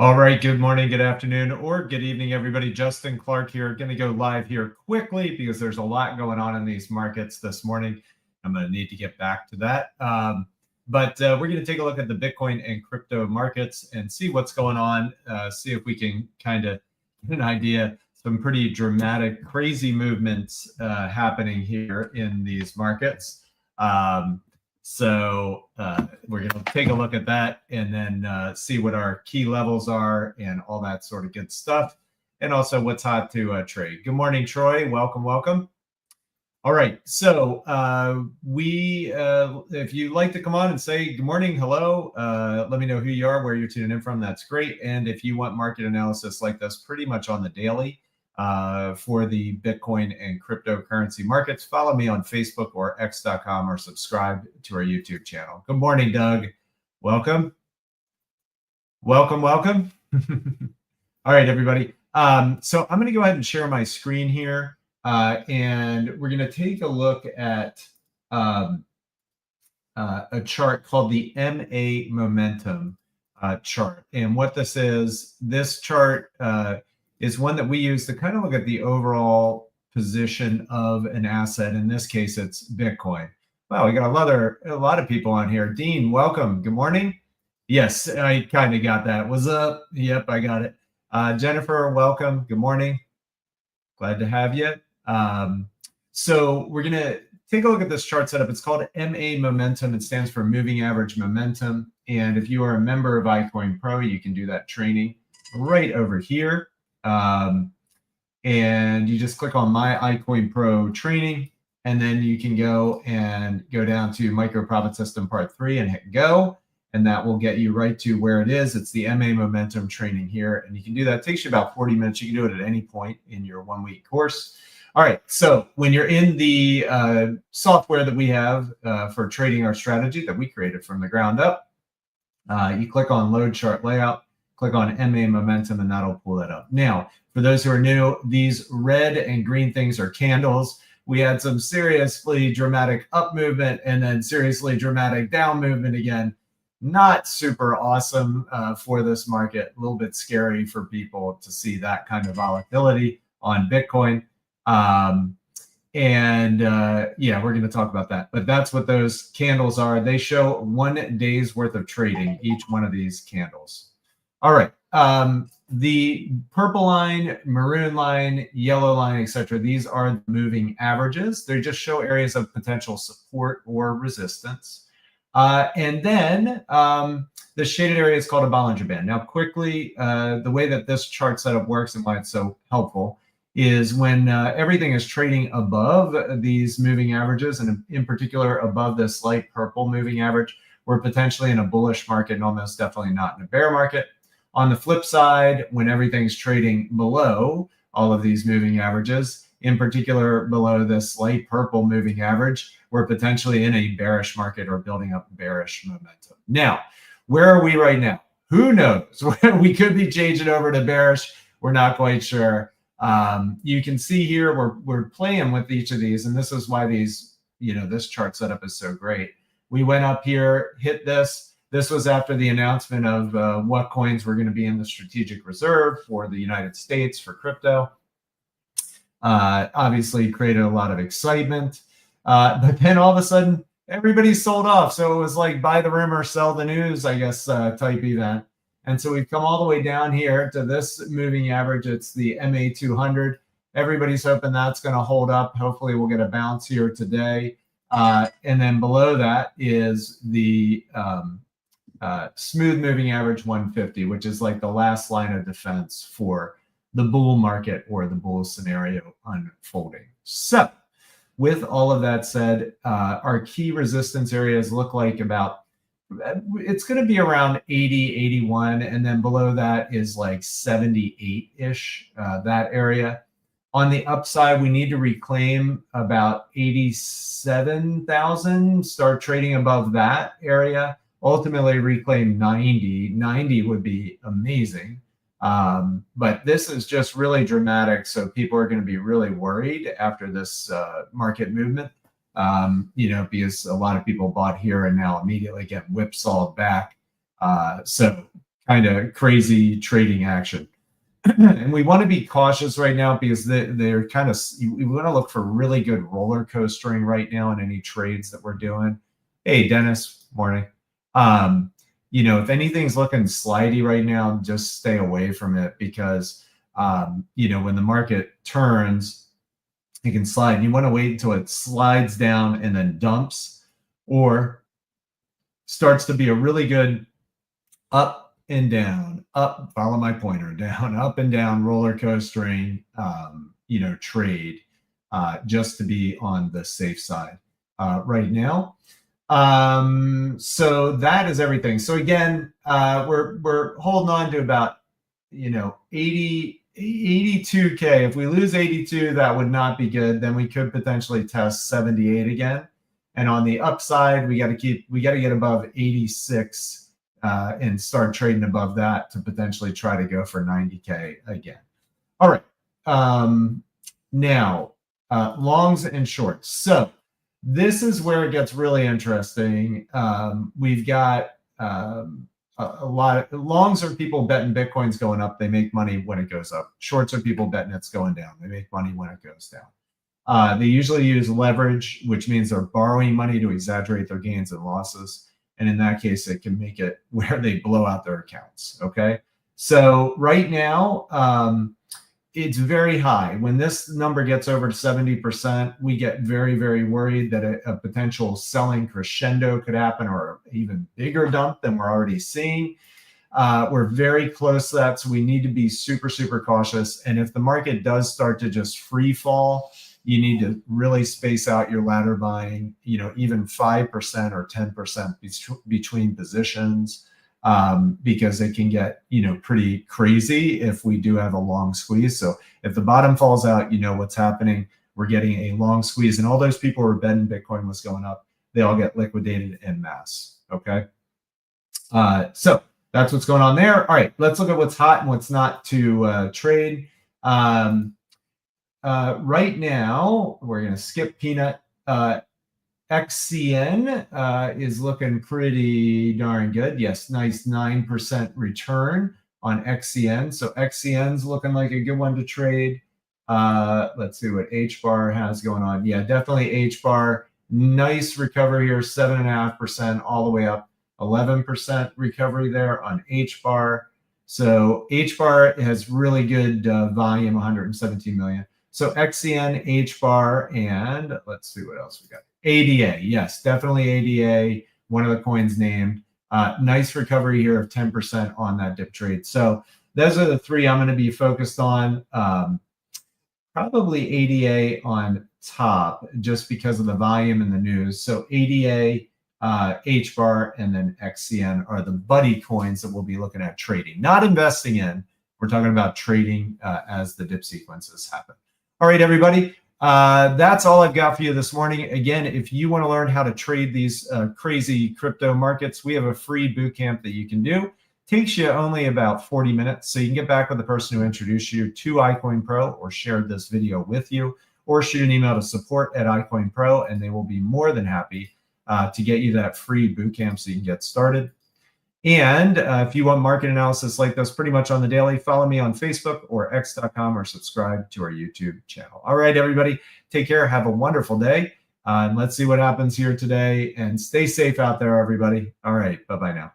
All right, good morning, good afternoon, or good evening, everybody. Justin Clark here, going to go live here quickly because there's a lot going on in these markets this morning. I'm going to need to get back to that. But we're going to take a look at the Bitcoin and crypto markets and see what's going on, see if we can kind of get an idea. Some pretty dramatic, crazy movements happening here in these markets. So we're going to take a look at that and then see what our key levels are and all that sort of good stuff. And also what's hot to trade. Good morning, Troy. Welcome, welcome. All right. So if you'd like to come on and say good morning, hello, let me know who you are, where you're tuning in from. That's great. And if you want market analysis like this pretty much on the daily, for the Bitcoin and cryptocurrency markets, follow me on Facebook or x.com or subscribe to our YouTube channel. Good morning, Doug. Welcome. Welcome, welcome. All right, everybody. So I'm going to go ahead and share my screen here, and we're going to take a look at a chart called the MA Momentum chart. And what this chart is one that we use to kind of look at the overall position of an asset. In this case, it's Bitcoin. Wow, we got a lot of people on here. Dean, welcome. Good morning. Yes, I kind of got that. What's up? Yep, I got it. Jennifer, welcome. Good morning. Glad to have you. So we're going to take a look at this chart setup. It's called MA Momentum. It stands for Moving Average Momentum. And if you are a member of iCoinPro, you can do that training right over here. And you just click on my iCoinPro training, and then you can go down to Micro Profit System Part 3 and hit go. And that will get you right to where it is. It's the MA Momentum training here. And you can do that. It takes you about 40 minutes. You can do it at any point in your 1-week course. All right. So when you're in the software that we have for trading our strategy that we created from the ground up, you click on Load Chart Layout, click on MA Momentum, and that'll pull that up. Now, for those who are new, these red and green things are candles. We had some seriously dramatic up movement and then seriously dramatic down movement again. Not super awesome for this market. A little bit scary for people to see that kind of volatility on Bitcoin. Yeah, we're going to talk about that. But that's what those candles are. They show 1 day's worth of trading, each one of these candles. All right. The purple line, maroon line, yellow line, etc. These are the moving averages. They just show areas of potential support or resistance. And then the shaded area is called a Bollinger Band. Now, quickly, the way that this chart setup works and why it's so helpful is when everything is trading above these moving averages, and in particular above this light purple moving average, we're potentially in a bullish market and almost definitely not in a bear market. On the flip side, when everything's trading below all of these moving averages, in particular below this light purple moving average, we're potentially in a bearish market or building up bearish momentum. Now, where are we right now? Who knows? We could be changing over to bearish. We're not quite sure. You can see here we're playing with each of these, and this is why these, this chart setup is so great. We went up here, hit this. This was after the announcement of what coins were going to be in the strategic reserve for the United States for crypto. Obviously created a lot of excitement. But then all of a sudden, everybody sold off. So it was like buy the rumor, sell the news, I guess, type event. And so we've come all the way down here to this moving average. It's the MA 200. Everybody's hoping that's going to hold up. Hopefully we'll get a bounce here today. And then below that is the smooth moving average 150, which is like the last line of defense for the bull market or the bull scenario unfolding. So with all of that said, our key resistance areas look like it's going to be around 80, 81. And then below that is like 78-ish, that area. On the upside, we need to reclaim about 87,000, start trading above that area. Ultimately reclaim 90. 90 would be amazing. But this is just really dramatic. So people are going to be really worried after this market movement, because a lot of people bought here and now immediately get whipsawed back. So kind of crazy trading action. And we want to be cautious right now because they're kind of, we want to look for really good roller coastering right now in any trades that we're doing. Hey, Dennis, morning. You know, if anything's looking slidey right now, just stay away from it because, you know, when the market turns, it can slide. And you want to wait until it slides down and then dumps or starts to be a really good up and down, up, follow my pointer, down, up and down, roller coastering, you know, trade, just to be on the safe side right now. So that is everything. So again, we're holding on to about, you know, 82K. If we lose 82, that would not be good. Then we could potentially test 78 again. And on the upside, we got to get above 86 and start trading above that to potentially try to go for 90K again. All right. Now, longs and shorts. So this is where it gets really interesting. We've got a lot of longs are people betting Bitcoin's going up. They make money when it goes up. Shorts are people betting it's going down. They make money when it goes down. They usually use leverage, which means they're borrowing money to exaggerate their gains and losses. And in that case, it can make it where they blow out their accounts, okay? So right now, it's very high. When this number gets over 70%, we get very, very worried that a potential selling crescendo could happen or an even bigger dump than we're already seeing. We're very close to that, so we need to be super, super cautious. And if the market does start to just free fall, you need to really space out your ladder buying, you know, even 5% or 10% between positions, because it can get, you know, pretty crazy if we do have a long squeeze. So if the bottom falls out, you know what's happening. We're getting a long squeeze, and all those people who were betting Bitcoin was going up, they all get liquidated en masse. Okay. So that's what's going on there. All right, let's look at what's hot and what's not to trade. Right now, we're going to skip Peanut. XCN is looking pretty darn good. Yes, nice 9% return on XCN. So XCN's looking like a good one to trade. Let's see what HBAR has going on. Yeah, definitely HBAR. Nice recovery here, 7.5% all the way up. 11% recovery there on HBAR. So HBAR has really good volume, 117 million. So XCN, HBAR, and let's see what else we got. ADA, yes, definitely ADA, one of the coins named. Nice recovery here of 10% on that dip trade. So those are the three I'm going to be focused on. Probably ADA on top just because of the volume in the news. So ADA, HBAR, and then XCN are the buddy coins that we'll be looking at trading, not investing in. We're talking about trading as the dip sequences happen. All right, everybody. That's all I've got for you this morning. Again, if you want to learn how to trade these crazy crypto markets, we have a free boot camp that you can do. Takes you only about 40 minutes. So you can get back with the person who introduced you to iCoinPro or shared this video with you, or shoot an email to support@iCoinPro, and they will be more than happy to get you that free boot camp so you can get started. And if you want market analysis like this pretty much on the daily, follow me on Facebook or x.com or subscribe to our YouTube channel. All right, everybody, take care. Have a wonderful day. And let's see what happens here today. And stay safe out there, everybody. All right, bye-bye now.